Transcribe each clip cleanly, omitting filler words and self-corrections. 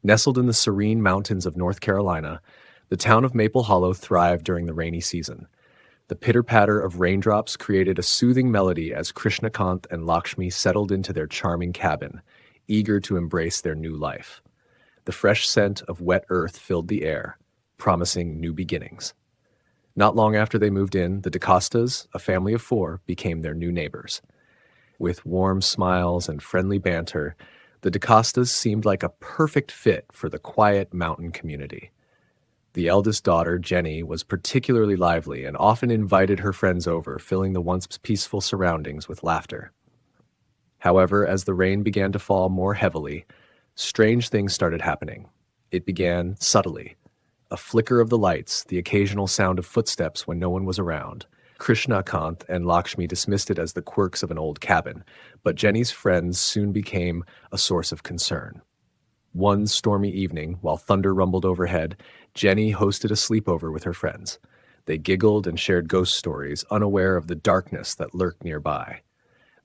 Nestled in the serene mountains of North Carolina, the town of Maple Hollow thrived during the rainy season. The pitter-patter of raindrops created a soothing melody as Krishnakant and Lakshmi settled into their charming cabin, eager to embrace their new life. The fresh scent of wet earth filled the air, promising new beginnings. Not long after they moved in, the DaCostas, a family of 4, became their new neighbors. With warm smiles and friendly banter, the DaCostas seemed like a perfect fit for the quiet mountain community. The eldest daughter, Jenny, was particularly lively and often invited her friends over, filling the once peaceful surroundings with laughter. However, as the rain began to fall more heavily, strange things started happening. It began subtly. A flicker of the lights, the occasional sound of footsteps when no one was around. Krishnakant and Lakshmi dismissed it as the quirks of an old cabin, but Jenny's friends soon became a source of concern. One stormy evening, while thunder rumbled overhead, Jenny hosted a sleepover with her friends. They giggled and shared ghost stories, unaware of the darkness that lurked nearby.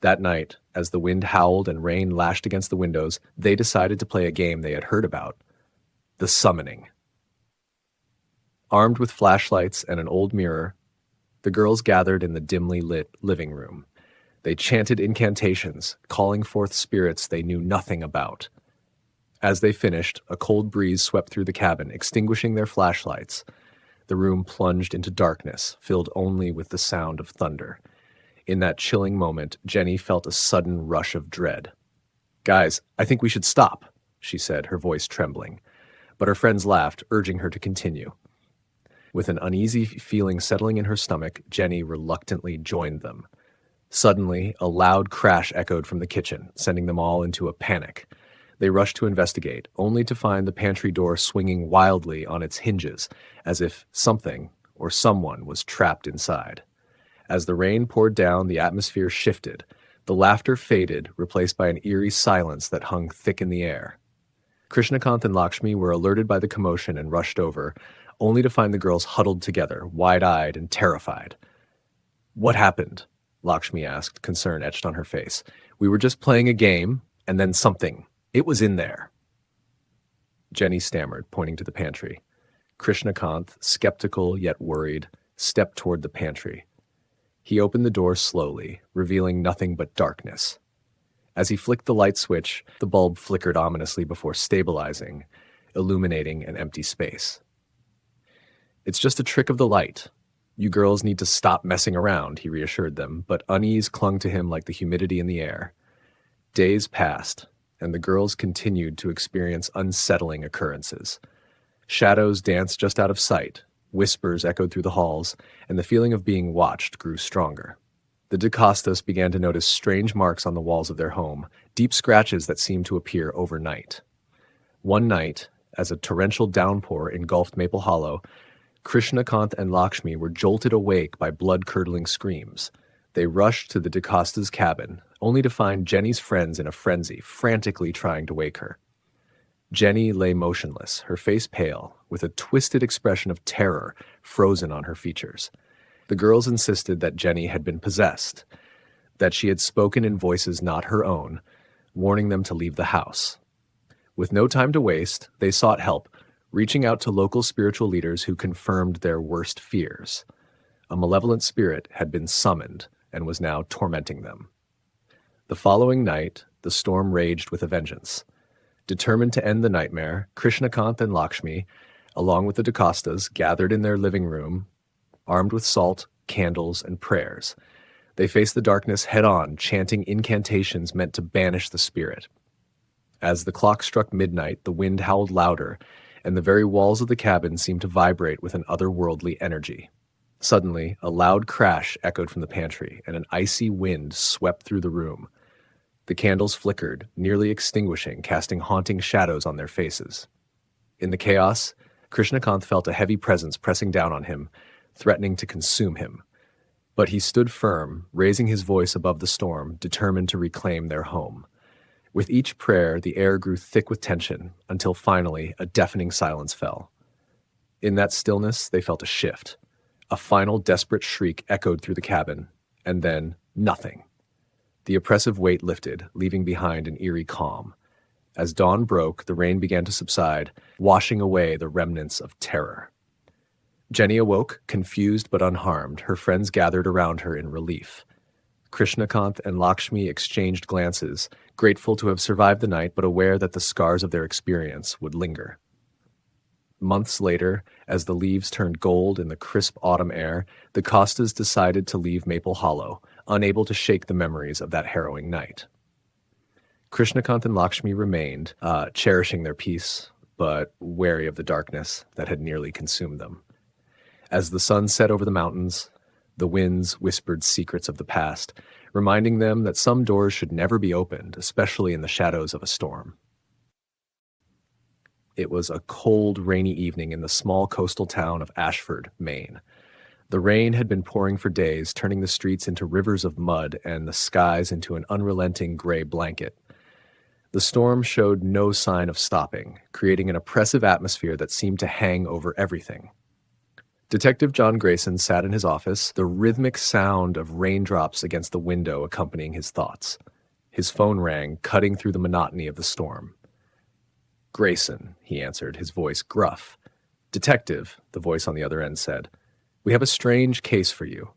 That night, as the wind howled and rain lashed against the windows, they decided to play a game they had heard about: the summoning. Armed with flashlights and an old mirror, the girls gathered in the dimly lit living room. They chanted incantations, calling forth spirits they knew nothing about. As they finished, a cold breeze swept through the cabin, extinguishing their flashlights. The room plunged into darkness, filled only with the sound of thunder. In that chilling moment, Jenny felt a sudden rush of dread. "Guys, I think we should stop," she said, her voice trembling. But her friends laughed, urging her to continue. With an uneasy feeling settling in her stomach, Jenny reluctantly joined them. Suddenly, a loud crash echoed from the kitchen, sending them all into a panic. They rushed to investigate, only to find the pantry door swinging wildly on its hinges, as if something or someone was trapped inside. As the rain poured down, the atmosphere shifted. The laughter faded, replaced by an eerie silence that hung thick in the air. Krishnakant and Lakshmi were alerted by the commotion and rushed over, only to find the girls huddled together, wide-eyed and terrified. "What happened?" Lakshmi asked, concern etched on her face. "We were just playing a game, and then something. It was in there." Jenny stammered, pointing to the pantry. Krishnakant, skeptical yet worried, stepped toward the pantry. He opened the door slowly, revealing nothing but darkness. As he flicked the light switch, the bulb flickered ominously before stabilizing, illuminating an empty space. "It's just a trick of the light. You girls need to stop messing around," he reassured them, but unease clung to him like the humidity in the air. Days passed, and the girls continued to experience unsettling occurrences. Shadows danced just out of sight, whispers echoed through the halls, and the feeling of being watched grew stronger. The DaCostas began to notice strange marks on the walls of their home, deep scratches that seemed to appear overnight. One night, as a torrential downpour engulfed Maple Hollow, Krishnakant and Lakshmi were jolted awake by blood-curdling screams. They rushed to the DaCosta's cabin, only to find Jenny's friends in a frenzy, frantically trying to wake her. Jenny lay motionless, her face pale, with a twisted expression of terror frozen on her features. The girls insisted that Jenny had been possessed, that she had spoken in voices not her own, warning them to leave the house. With no time to waste, they sought help, reaching out to local spiritual leaders who confirmed their worst fears. A malevolent spirit had been summoned and was now tormenting them. The following night, the storm raged with a vengeance. Determined to end the nightmare, Krishnakant and Lakshmi, along with the DaCostas, gathered in their living room, armed with salt, candles, and prayers. They faced the darkness head-on, chanting incantations meant to banish the spirit. As the clock struck midnight, the wind howled louder, and the very walls of the cabin seemed to vibrate with an otherworldly energy. Suddenly, a loud crash echoed from the pantry, and an icy wind swept through the room. The candles flickered, nearly extinguishing, casting haunting shadows on their faces. In the chaos, Krishnakant felt a heavy presence pressing down on him, threatening to consume him. But he stood firm, raising his voice above the storm, determined to reclaim their home. With each prayer, the air grew thick with tension, until finally a deafening silence fell. In that stillness, they felt a shift. A final desperate shriek echoed through the cabin, and then nothing. The oppressive weight lifted, leaving behind an eerie calm. As dawn broke, the rain began to subside, washing away the remnants of terror. Jenny awoke, confused but unharmed. Her friends gathered around her in relief. Krishnakant and Lakshmi exchanged glances, grateful to have survived the night but aware that the scars of their experience would linger. Months later, as the leaves turned gold in the crisp autumn air, the Costas decided to leave Maple Hollow, unable to shake the memories of that harrowing night. Krishnakant and Lakshmi remained, cherishing their peace, but wary of the darkness that had nearly consumed them. As the sun set over the mountains, the winds whispered secrets of the past, reminding them that some doors should never be opened, especially in the shadows of a storm. It was a cold, rainy evening in the small coastal town of Ashford, Maine. The rain had been pouring for days, turning the streets into rivers of mud and the skies into an unrelenting gray blanket. The storm showed no sign of stopping, creating an oppressive atmosphere that seemed to hang over everything. Detective John Grayson sat in his office, the rhythmic sound of raindrops against the window accompanying his thoughts. His phone rang, cutting through the monotony of the storm. "Grayson," he answered, his voice gruff. "Detective," the voice on the other end said, "we have a strange case for you.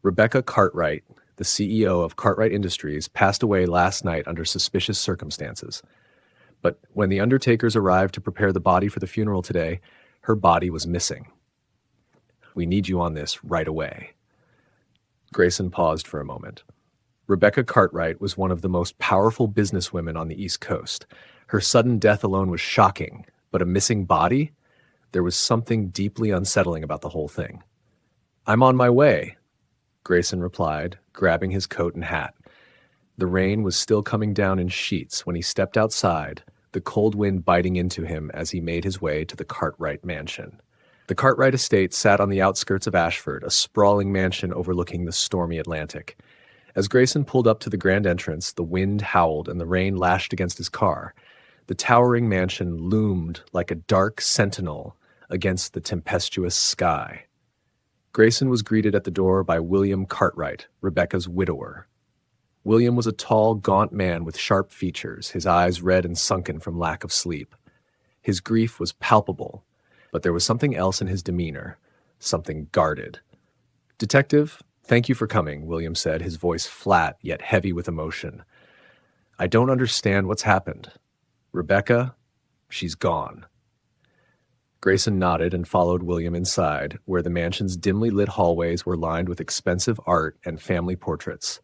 Rebecca Cartwright, the CEO of Cartwright Industries, passed away last night under suspicious circumstances. But when the undertakers arrived to prepare the body for the funeral today, her body was missing. We need you on this right away." Grayson paused for a moment. Rebecca Cartwright was one of the most powerful businesswomen on the East Coast. Her sudden death alone was shocking, but a missing body? There was something deeply unsettling about the whole thing. "I'm on my way," Grayson replied, grabbing his coat and hat. The rain was still coming down in sheets when he stepped outside, the cold wind biting into him as he made his way to the Cartwright mansion. The Cartwright estate sat on the outskirts of Ashford, a sprawling mansion overlooking the stormy Atlantic. As Grayson pulled up to the grand entrance, the wind howled and the rain lashed against his car. The towering mansion loomed like a dark sentinel against the tempestuous sky. Grayson was greeted at the door by William Cartwright, Rebecca's widower. William was a tall, gaunt man with sharp features, his eyes red and sunken from lack of sleep. His grief was palpable, but there was something else in his demeanor, something guarded. "Detective, thank you for coming," William said, his voice flat yet heavy with emotion. "I don't understand what's happened. Rebecca, she's gone." Grayson nodded and followed William inside, where the mansion's dimly lit hallways were lined with expensive art and family portraits.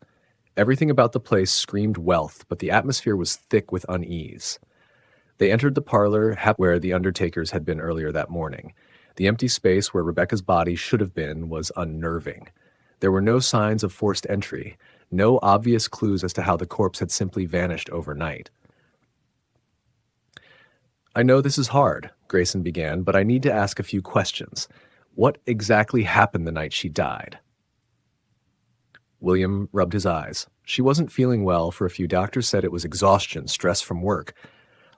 Everything about the place screamed wealth, but the atmosphere was thick with unease. They entered the parlor where the undertakers had been earlier that morning. The empty space where Rebecca's body should have been was unnerving. There were no signs of forced entry, no obvious clues as to how the corpse had simply vanished overnight. "I know this is hard," Grayson began, "but I need to ask a few questions. What exactly happened the night she died?" William rubbed his eyes. "She wasn't feeling well for a few doctors said it was exhaustion, stress from work.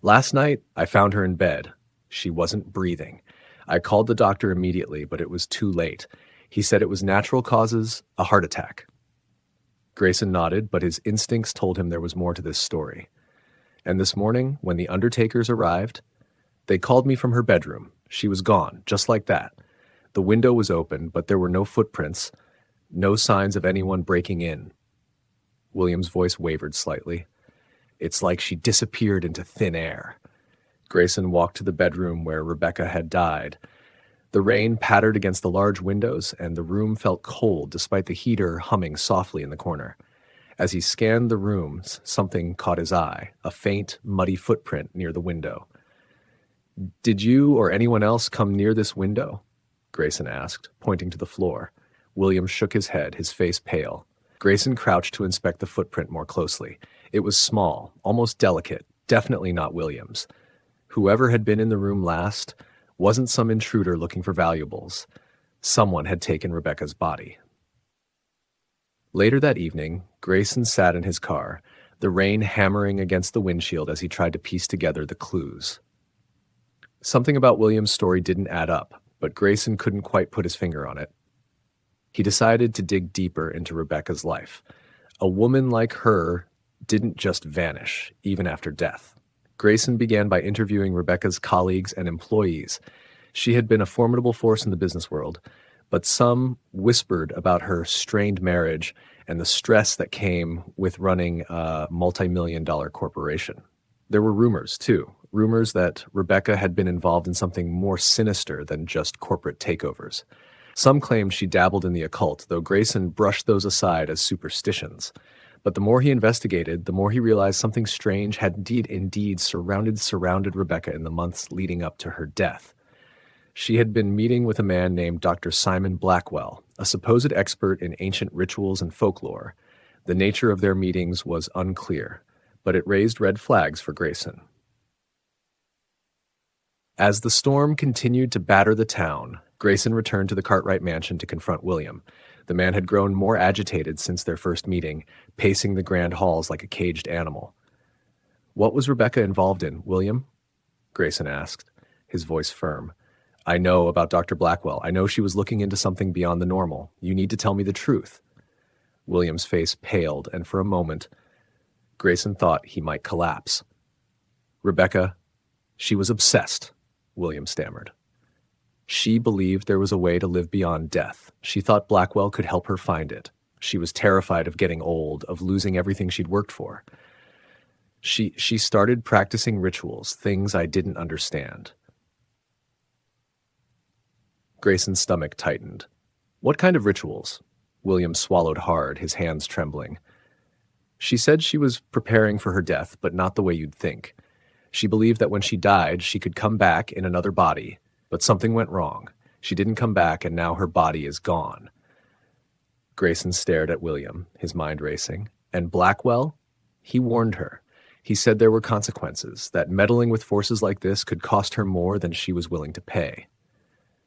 Last night, I found her in bed. She wasn't breathing. I called the doctor immediately, but it was too late. He said it was natural causes, a heart attack." Grayson nodded, but his instincts told him there was more to this story. "And this morning, when the undertakers arrived, they called me from her bedroom. She was gone, just like that. The window was open, but there were no footprints, no signs of anyone breaking in." William's voice wavered slightly. "It's like she disappeared into thin air." Grayson walked to the bedroom where Rebecca had died. The rain pattered against the large windows, and the room felt cold despite the heater humming softly in the corner. As he scanned the rooms, something caught his eye, a faint, muddy footprint near the window. "Did you or anyone else come near this window?" Grayson asked, pointing to the floor. William shook his head, his face pale. Grayson crouched to inspect the footprint more closely. It was small, almost delicate, definitely not William's. Whoever had been in the room last wasn't some intruder looking for valuables. Someone had taken Rebecca's body. Later that evening, Grayson sat in his car, the rain hammering against the windshield as he tried to piece together the clues. Something about William's story didn't add up, but Grayson couldn't quite put his finger on it. He decided to dig deeper into Rebecca's life. A woman like her didn't just vanish, even after death. Grayson began by interviewing Rebecca's colleagues and employees. She had been a formidable force in the business world, but some whispered about her strained marriage and the stress that came with running a multi-million-dollar corporation. There were rumors, too. Rumors that Rebecca had been involved in something more sinister than just corporate takeovers. Some claimed she dabbled in the occult, though Grayson brushed those aside as superstitions. But the more he investigated, the more he realized something strange had indeed surrounded Rebecca in the months leading up to her death. She had been meeting with a man named Dr. Simon Blackwell, a supposed expert in ancient rituals and folklore. The nature of their meetings was unclear, but it raised red flags for Grayson. As the storm continued to batter the town, Grayson returned to the Cartwright mansion to confront William. The man had grown more agitated since their first meeting, pacing the grand halls like a caged animal. "What was Rebecca involved in, William?" Grayson asked, his voice firm. "I know about Dr. Blackwell. I know she was looking into something beyond the normal. You need to tell me the truth." William's face paled, and for a moment, Grayson thought he might collapse. "Rebecca, she was obsessed," William stammered. "She believed there was a way to live beyond death. She thought Blackwell could help her find it. She was terrified of getting old, of losing everything she'd worked for. She started practicing rituals, things I didn't understand." Grayson's stomach tightened. "What kind of rituals?" William swallowed hard, his hands trembling. "She said she was preparing for her death, but not the way you'd think. She believed that when she died, she could come back in another body, but something went wrong. She didn't come back, and now her body is gone." Grayson stared at William, his mind racing. "And Blackwell? He warned her. He said there were consequences, that meddling with forces like this could cost her more than she was willing to pay."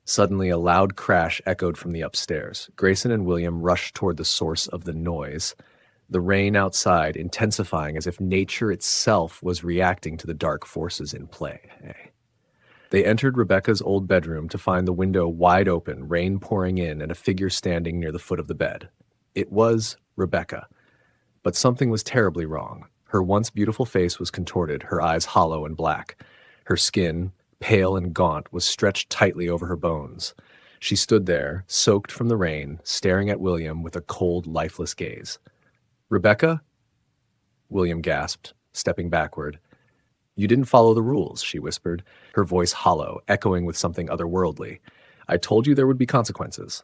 Suddenly, a loud crash echoed from the upstairs. Grayson and William rushed toward the source of the noise, the rain outside intensifying as if nature itself was reacting to the dark forces in play. They entered Rebecca's old bedroom to find the window wide open, rain pouring in, and a figure standing near the foot of the bed. It was Rebecca. But something was terribly wrong. Her once beautiful face was contorted, her eyes hollow and black. Her skin, pale and gaunt, was stretched tightly over her bones. She stood there, soaked from the rain, staring at William with a cold, lifeless gaze. "Rebecca?" William gasped, stepping backward. "You didn't follow the rules," she whispered, her voice hollow, echoing with something otherworldly. "I told you there would be consequences."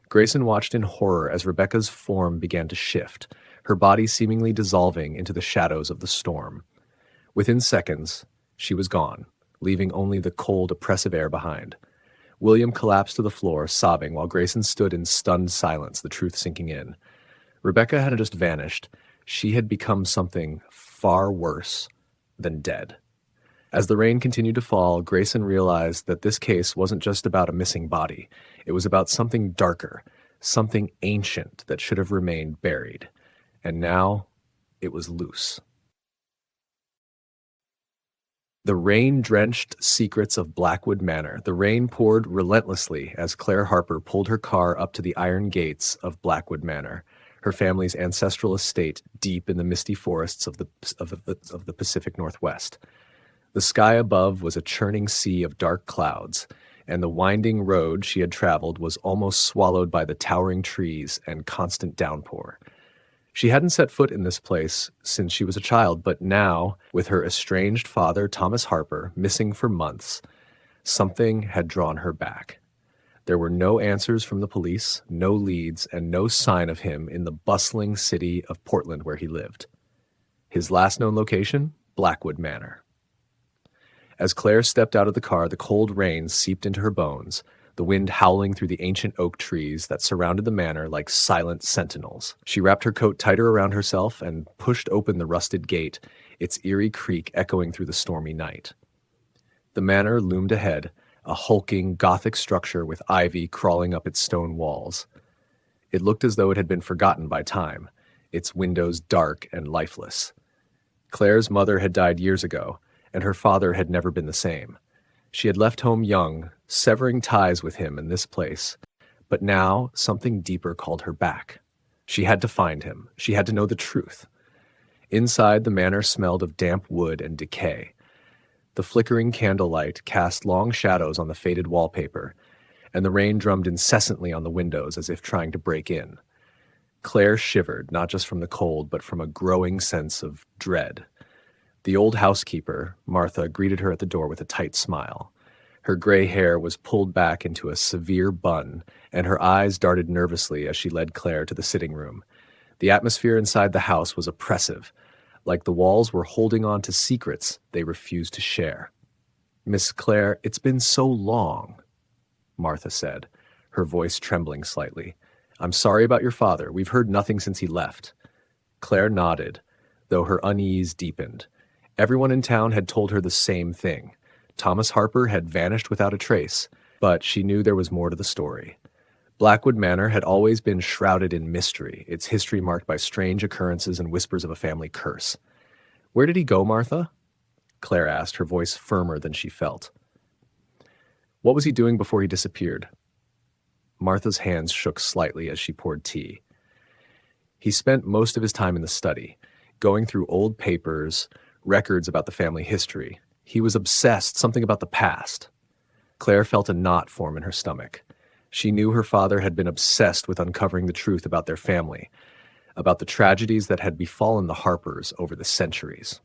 Grayson watched in horror as Rebecca's form began to shift, her body seemingly dissolving into the shadows of the storm. Within seconds, she was gone, leaving only the cold, oppressive air behind. William collapsed to the floor, sobbing, while Grayson stood in stunned silence, the truth sinking in. Rebecca hadn't just vanished. She had become something far worse than dead. As the rain continued to fall, Grayson realized that this case wasn't just about a missing body. It was about something darker, something ancient that should have remained buried. And now it was loose. The rain-drenched secrets of Blackwood Manor. The rain poured relentlessly as Claire Harper pulled her car up to the iron gates of Blackwood Manor, her family's ancestral estate deep in the misty forests of the Pacific Northwest. The sky above was a churning sea of dark clouds, and the winding road she had traveled was almost swallowed by the towering trees and constant downpour. She hadn't set foot in this place since she was a child, but now, with her estranged father, Thomas Harper, missing for months, something had drawn her back. There were no answers from the police, no leads, and no sign of him in the bustling city of Portland where he lived. His last known location? Blackwood Manor. As Claire stepped out of the car, the cold rain seeped into her bones, the wind howling through the ancient oak trees that surrounded the manor like silent sentinels. She wrapped her coat tighter around herself and pushed open the rusted gate, its eerie creak echoing through the stormy night. The manor loomed ahead, a hulking Gothic structure with ivy crawling up its stone walls. It looked as though it had been forgotten by time, its windows dark and lifeless. Claire's mother had died years ago, and her father had never been the same. She had left home young, severing ties with him in this place, but now something deeper called her back. She had to find him. She had to know the truth. Inside, the manor smelled of damp wood and decay. The flickering candlelight cast long shadows on the faded wallpaper, and the rain drummed incessantly on the windows as if trying to break in. Claire shivered, not just from the cold, but from a growing sense of dread. The old housekeeper, Martha, greeted her at the door with a tight smile. Her gray hair was pulled back into a severe bun, and her eyes darted nervously as she led Claire to the sitting room. The atmosphere inside the house was oppressive, like the walls were holding on to secrets they refused to share. "Miss Claire, it's been so long," Martha said, her voice trembling slightly. "I'm sorry about your father. We've heard nothing since he left." Claire nodded, though her unease deepened. Everyone in town had told her the same thing. Thomas Harper had vanished without a trace, but she knew there was more to the story. Blackwood Manor had always been shrouded in mystery, its history marked by strange occurrences and whispers of a family curse. "Where did he go, Martha?" Claire asked, her voice firmer than she felt. "What was he doing before he disappeared?" Martha's hands shook slightly as she poured tea. "He spent most of his time in the study, going through old papers, records about the family history. He was obsessed, something about the past." Claire felt a knot form in her stomach. She knew her father had been obsessed with uncovering the truth about their family, about the tragedies that had befallen the Harpers over the centuries.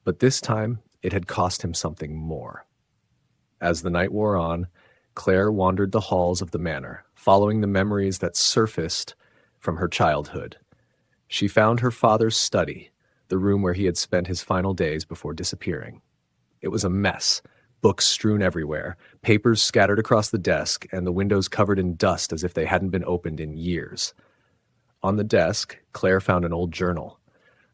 But this time, it had cost him something more. As the night wore on, Claire wandered the halls of the manor, following the memories that surfaced from her childhood. She found her father's study, the room where he had spent his final days before disappearing. It was a mess, books strewn everywhere, papers scattered across the desk, and the windows covered in dust as if they hadn't been opened in years. On the desk, Claire found an old journal.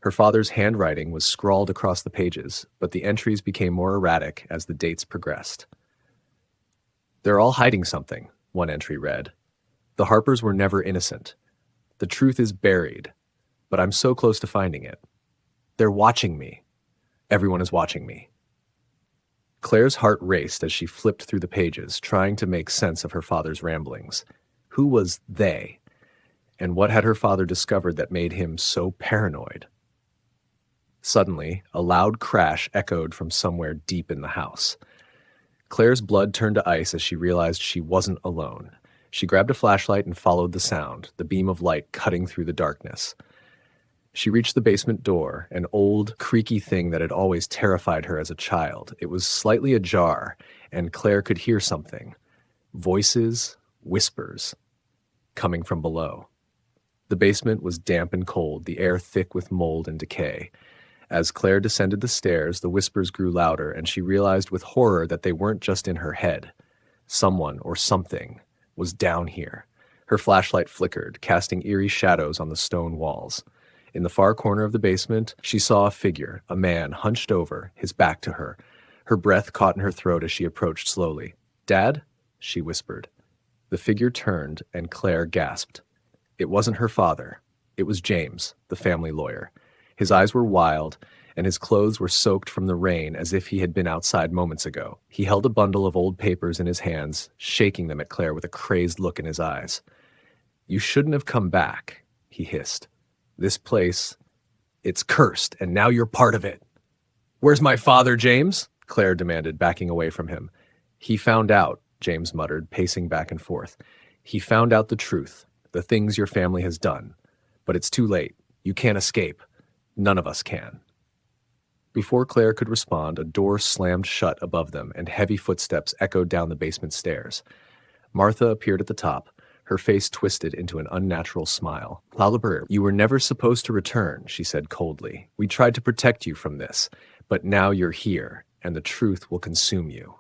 Her father's handwriting was scrawled across the pages, but the entries became more erratic as the dates progressed. "They're all hiding something," one entry read. "The Harpers were never innocent. The truth is buried, but I'm so close to finding it. They're watching me. Everyone is watching me." Claire's heart raced as she flipped through the pages, trying to make sense of her father's ramblings. Who was they? And what had her father discovered that made him so paranoid? Suddenly, a loud crash echoed from somewhere deep in the house. Claire's blood turned to ice as she realized she wasn't alone. She grabbed a flashlight and followed the sound, the beam of light cutting through the darkness. She reached the basement door, an old, creaky thing that had always terrified her as a child. It was slightly ajar, and Claire could hear something. Voices, whispers, coming from below. The basement was damp and cold, the air thick with mold and decay. As Claire descended the stairs, the whispers grew louder, and she realized with horror that they weren't just in her head. Someone, or something, was down here. Her flashlight flickered, casting eerie shadows on the stone walls. In the far corner of the basement, she saw a figure, a man hunched over, his back to her. Her breath caught in her throat as she approached slowly. "Dad?" she whispered. The figure turned, and Claire gasped. It wasn't her father. It was James, the family lawyer. His eyes were wild, and his clothes were soaked from the rain as if he had been outside moments ago. He held a bundle of old papers in his hands, shaking them at Claire with a crazed look in his eyes. "You shouldn't have come back," he hissed. "This place, it's cursed, and now you're part of it." "Where's my father, James?" Claire demanded, backing away from him. "He found out," James muttered, pacing back and forth. "He found out the truth, the things your family has done. But it's too late. You can't escape. None of us can." Before Claire could respond, a door slammed shut above them, and heavy footsteps echoed down the basement stairs. Martha appeared at the top, her face twisted into an unnatural smile. "Lalibert, you were never supposed to return," she said coldly. "We tried to protect you from this, but now you're here, and the truth will consume you."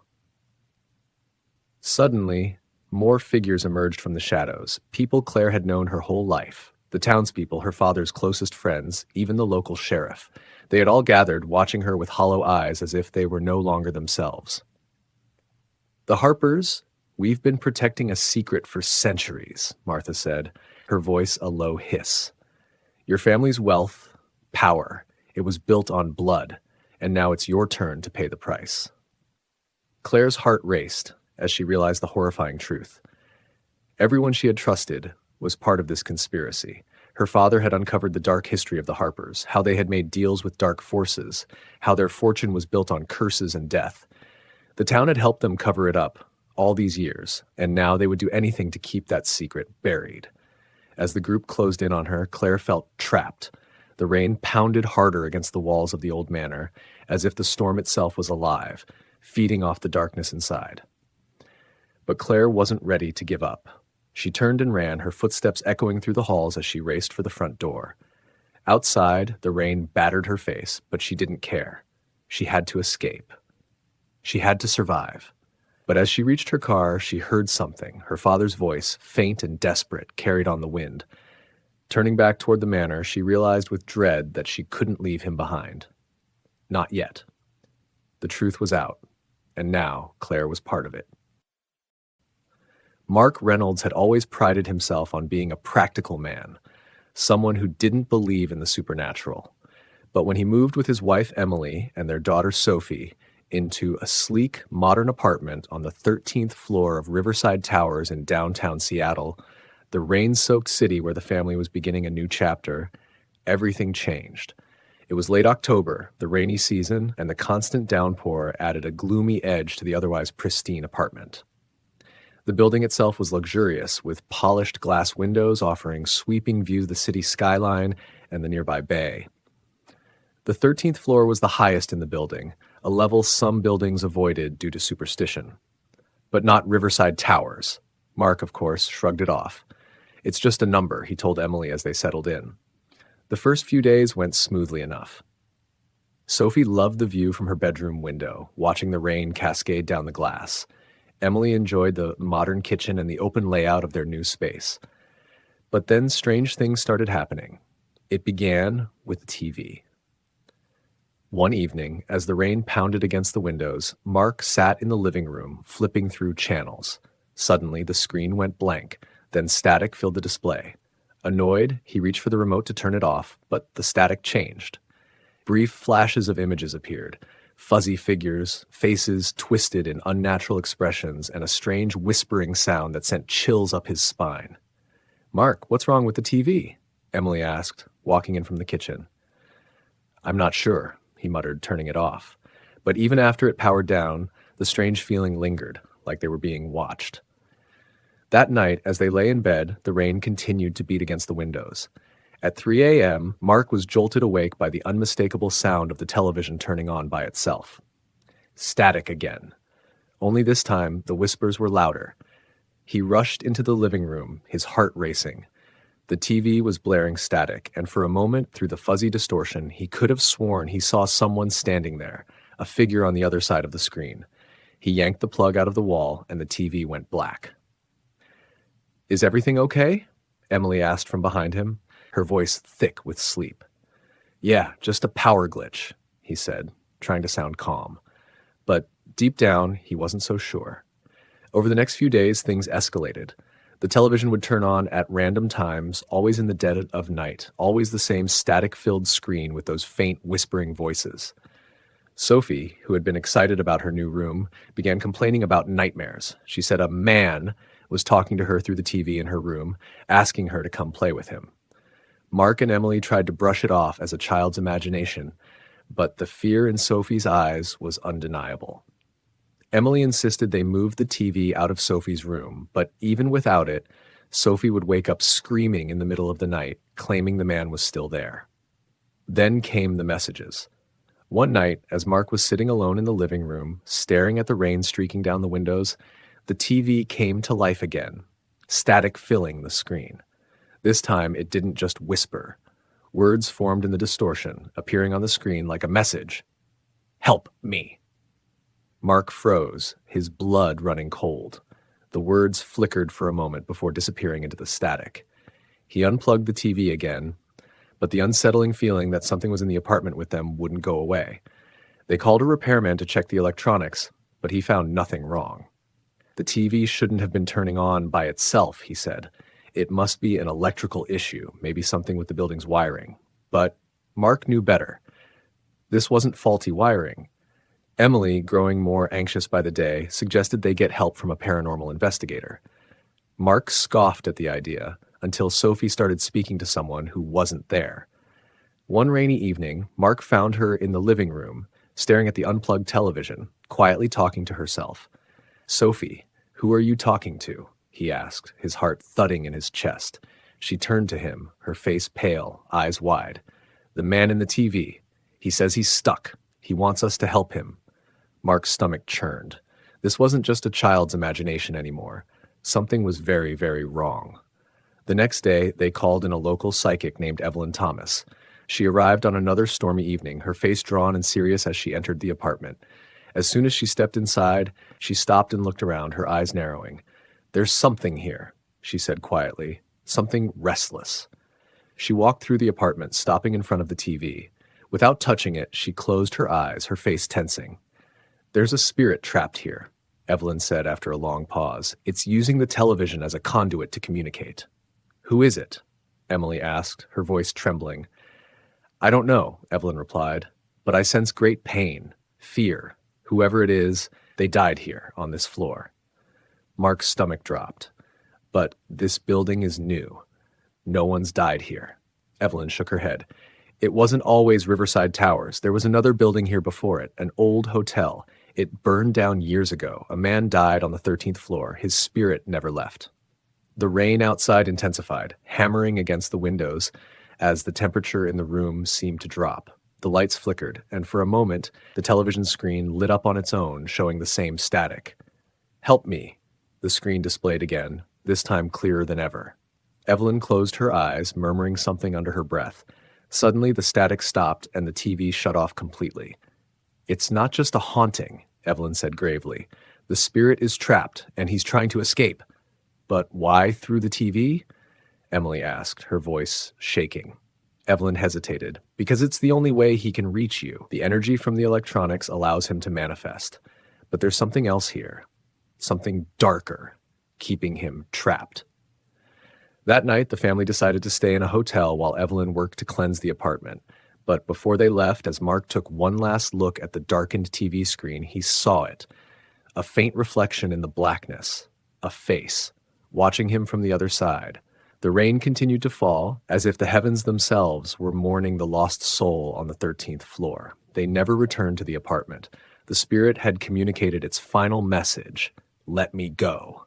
Suddenly, more figures emerged from the shadows, people Claire had known her whole life. The townspeople, her father's closest friends, even the local sheriff. They had all gathered, watching her with hollow eyes as if they were no longer themselves. "The Harpers, we've been protecting a secret for centuries," Martha said, her voice a low hiss. "Your family's wealth, power, it was built on blood, and now it's your turn to pay the price." Claire's heart raced as she realized the horrifying truth. Everyone she had trusted was part of this conspiracy. Her father had uncovered the dark history of the Harpers, how they had made deals with dark forces, how their fortune was built on curses and death. The town had helped them cover it up all these years, and now they would do anything to keep that secret buried. As the group closed in on her, Claire felt trapped. The rain pounded harder against the walls of the old manor, as if the storm itself was alive, feeding off the darkness inside. But Claire wasn't ready to give up. She turned and ran, her footsteps echoing through the halls as she raced for the front door. Outside, the rain battered her face, but she didn't care. She had to escape. She had to survive. But as she reached her car, she heard something, her father's voice, faint and desperate, carried on the wind. Turning back toward the manor, she realized with dread that she couldn't leave him behind. Not yet. The truth was out, and now Claire was part of it. Mark Reynolds had always prided himself on being a practical man, someone who didn't believe in the supernatural. But when he moved with his wife Emily and their daughter Sophie into a sleek, modern apartment on the 13th floor of Riverside Towers in downtown Seattle, the rain-soaked city where the family was beginning a new chapter, everything changed. It was late October, the rainy season, and the constant downpour added a gloomy edge to the otherwise pristine apartment. The building itself was luxurious, with polished glass windows offering sweeping views of the city skyline and the nearby bay. The 13th floor was the highest in the building, a level some buildings avoided due to superstition. But not Riverside Towers. Mark, of course, shrugged it off. It's just a number, he told Emily as they settled in. The first few days went smoothly enough. Sophie loved the view from her bedroom window, watching the rain cascade down the glass. Emily enjoyed the modern kitchen and the open layout of their new space. But then strange things started happening. It began with the TV. One evening, as the rain pounded against the windows, Mark sat in the living room, flipping through channels. Suddenly, the screen went blank, then static filled the display. Annoyed, he reached for the remote to turn it off, but the static changed. Brief flashes of images appeared. Fuzzy figures, faces twisted in unnatural expressions, and a strange whispering sound that sent chills up his spine. "Mark, what's wrong with the TV?" Emily asked, walking in from the kitchen. "I'm not sure," he muttered, turning it off. But even after it powered down, the strange feeling lingered, like they were being watched. That night, as they lay in bed, the rain continued to beat against the windows. At 3 a.m., Mark was jolted awake by the unmistakable sound of the television turning on by itself. Static again. Only this time, the whispers were louder. He rushed into the living room, his heart racing. The TV was blaring static, and for a moment, through the fuzzy distortion, he could have sworn he saw someone standing there, a figure on the other side of the screen. He yanked the plug out of the wall, and the TV went black. "Is everything okay?" Emily asked from behind him, her voice thick with sleep. "Yeah, just a power glitch," he said, trying to sound calm. But deep down, he wasn't so sure. Over the next few days, things escalated. The television would turn on at random times, always in the dead of night, always the same static-filled screen with those faint whispering voices. Sophie, who had been excited about her new room, began complaining about nightmares. She said a man was talking to her through the TV in her room, asking her to come play with him. Mark and Emily tried to brush it off as a child's imagination, but the fear in Sophie's eyes was undeniable. Emily insisted they move the TV out of Sophie's room, but even without it, Sophie would wake up screaming in the middle of the night, claiming the man was still there. Then came the messages. One night, as Mark was sitting alone in the living room, staring at the rain streaking down the windows, the TV came to life again, static filling the screen. This time, it didn't just whisper. Words formed in the distortion, appearing on the screen like a message. "Help me." Mark froze, his blood running cold. The words flickered for a moment before disappearing into the static. He unplugged the TV again, but the unsettling feeling that something was in the apartment with them wouldn't go away. They called a repairman to check the electronics, but he found nothing wrong. The TV shouldn't have been turning on by itself, he said. It must be an electrical issue, maybe something with the building's wiring. But Mark knew better. This wasn't faulty wiring. Emily, growing more anxious by the day, suggested they get help from a paranormal investigator. Mark scoffed at the idea. until Sophie started speaking to someone who wasn't there. One rainy evening, Mark found her in the living room, staring at the unplugged television, quietly talking to herself. "Sophie, who are you talking to?" he asked, his heart thudding in his chest. She turned to him, her face pale, eyes wide. "The man in the TV. He says he's stuck. He wants us to help him." Mark's stomach churned. This wasn't just a child's imagination anymore. Something was very, very wrong. The next day, they called in a local psychic named Evelyn Thomas. She arrived on another stormy evening, her face drawn and serious as she entered the apartment. As soon as she stepped inside, she stopped and looked around, her eyes narrowing. "There's something here," she said quietly. "Something restless." She walked through the apartment, stopping in front of the TV. Without touching it, she closed her eyes, her face tensing. "There's a spirit trapped here," Evelyn said after a long pause. "It's using the television as a conduit to communicate." "Who is it?" Emily asked, her voice trembling. "I don't know," Evelyn replied, "but I sense great pain, fear. Whoever it is, they died here, on this floor." Mark's stomach dropped. "But this building is new. No one's died here." Evelyn shook her head. "It wasn't always Riverside Towers. There was another building here before it, an old hotel. It burned down years ago. A man died on the 13th floor. His spirit never left." The rain outside intensified, hammering against the windows as the temperature in the room seemed to drop. The lights flickered, and for a moment, the television screen lit up on its own, showing the same static. "Help me," the screen displayed again, this time clearer than ever. Evelyn closed her eyes, murmuring something under her breath. Suddenly, the static stopped and the TV shut off completely. "It's not just a haunting," Evelyn said gravely. "The spirit is trapped, and he's trying to escape." "But why through the TV?" Emily asked, her voice shaking. Evelyn hesitated. "Because it's the only way he can reach you. The energy from the electronics allows him to manifest. But there's something else here. Something darker, keeping him trapped." That night, the family decided to stay in a hotel while Evelyn worked to cleanse the apartment. But before they left, as Mark took one last look at the darkened TV screen, he saw it. A faint reflection in the blackness. A face, watching him from the other side. The rain continued to fall, as if the heavens themselves were mourning the lost soul on the 13th floor. They never returned to the apartment. The spirit had communicated its final message: "Let me go."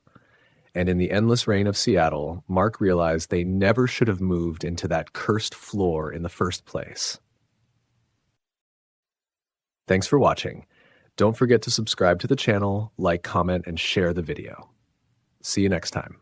And in the endless rain of Seattle, Mark realized they never should have moved into that cursed floor in the first place. Thanks for watching. Don't forget to subscribe to the channel, like, comment, and share the video. See you next time.